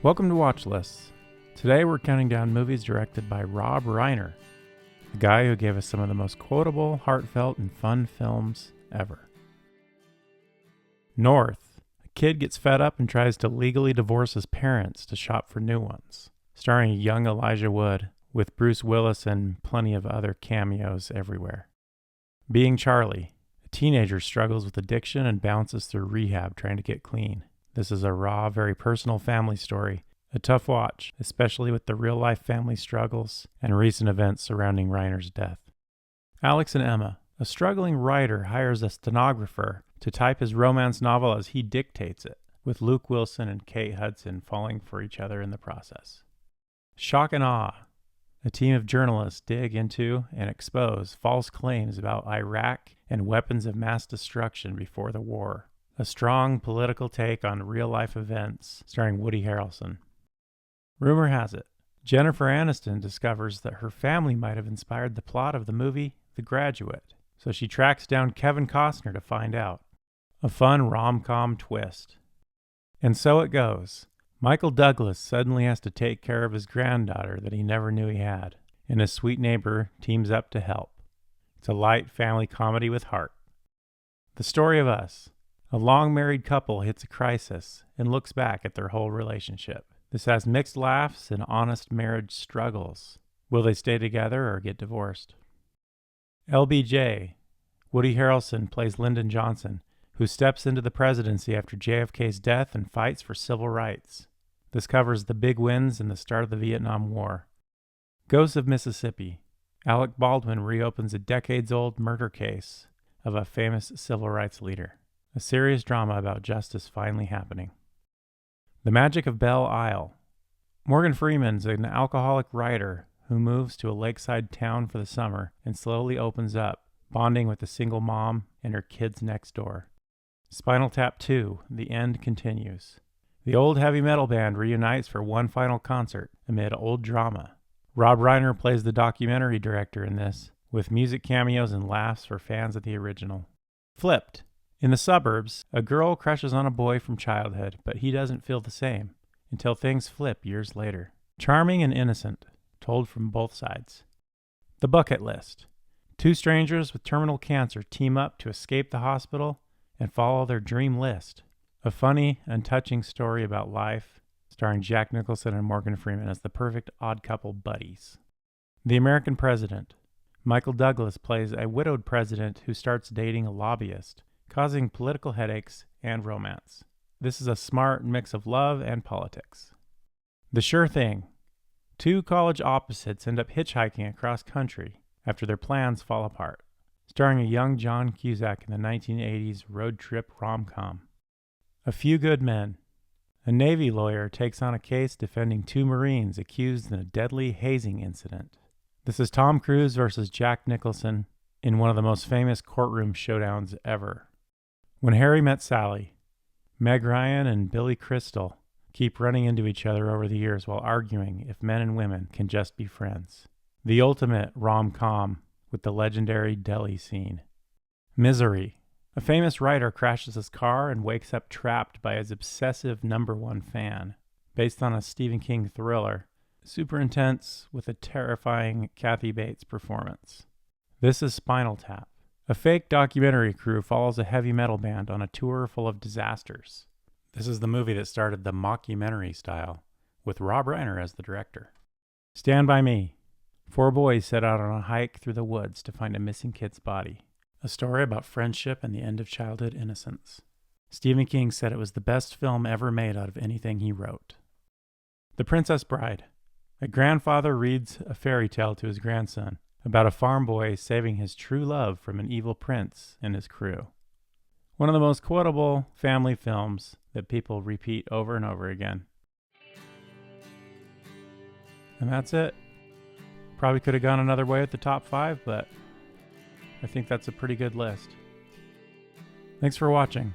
Welcome to Watch Lists. Today we're counting down movies directed by Rob Reiner, the guy who gave us some of the most quotable, heartfelt, and fun films ever. North. A kid gets fed up and tries to legally divorce his parents to shop for new ones, starring young Elijah Wood, with Bruce Willis and plenty of other cameos everywhere. Being Charlie. A teenager struggles with addiction and bounces through rehab trying to get clean. This is a raw, very personal family story. A tough watch, especially with the real-life family struggles and recent events surrounding Reiner's death. Alex and Emma. A struggling writer hires a stenographer to type his romance novel as he dictates it, with Luke Wilson and Kate Hudson falling for each other in the process. Shock and Awe. A team of journalists dig into and expose false claims about Iraq and weapons of mass destruction before the war. A strong political take on real-life events, starring Woody Harrelson. Rumor has it, Jennifer Aniston discovers that her family might have inspired the plot of the movie The Graduate, so she tracks down Kevin Costner to find out. A fun rom-com twist. And so it goes. Michael Douglas suddenly has to take care of his granddaughter that he never knew he had, and his sweet neighbor teams up to help. It's a light family comedy with heart. The Story of Us. A long-married couple hits a crisis and looks back at their whole relationship. This has mixed laughs and honest marriage struggles. Will they stay together or get divorced? LBJ. Woody Harrelson plays Lyndon Johnson, who steps into the presidency after JFK's death and fights for civil rights. This covers the big wins and the start of the Vietnam War. Ghosts of Mississippi. Alec Baldwin reopens a decades-old murder case of a famous civil rights leader. A serious drama about justice finally happening. The Magic of Belle Isle. Morgan Freeman's an alcoholic writer who moves to a lakeside town for the summer and slowly opens up, bonding with a single mom and her kids next door. Spinal Tap 2, The End Continues. The old heavy metal band reunites for one final concert amid old drama. Rob Reiner plays the documentary director in this, with music cameos and laughs for fans of the original. Flipped. In the suburbs, a girl crushes on a boy from childhood, but he doesn't feel the same until things flip years later. Charming and innocent, told from both sides. The Bucket List. Two strangers with terminal cancer team up to escape the hospital and follow their dream list. A funny and touching story about life, starring Jack Nicholson and Morgan Freeman as the perfect odd couple buddies. The American President. Michael Douglas plays a widowed president who starts dating a lobbyist, causing political headaches and romance. This is a smart mix of love and politics. The Sure Thing. Two college opposites end up hitchhiking across country after their plans fall apart, starring a young John Cusack in the 1980s road trip rom-com. A Few Good Men. A Navy lawyer takes on a case defending two Marines accused in a deadly hazing incident. This is Tom Cruise versus Jack Nicholson in one of the most famous courtroom showdowns ever. When Harry Met Sally. Meg Ryan and Billy Crystal keep running into each other over the years while arguing if men and women can just be friends. The ultimate rom-com with the legendary deli scene. Misery. A famous writer crashes his car and wakes up trapped by his obsessive #1 fan. Based on a Stephen King thriller. Super intense with a terrifying Kathy Bates performance. This is Spinal Tap. A fake documentary crew follows a heavy metal band on a tour full of disasters. This is the movie that started the mockumentary style, with Rob Reiner as the director. Stand By Me. Four boys set out on a hike through the woods to find a missing kid's body. A story about friendship and the end of childhood innocence. Stephen King said it was the best film ever made out of anything he wrote. The Princess Bride. A grandfather reads a fairy tale to his grandson about a farm boy saving his true love from an evil prince and his crew. One of the most quotable family films that people repeat over and over again. And that's it. Probably could have gone another way with the top 5, but I think that's a pretty good list. Thanks for watching.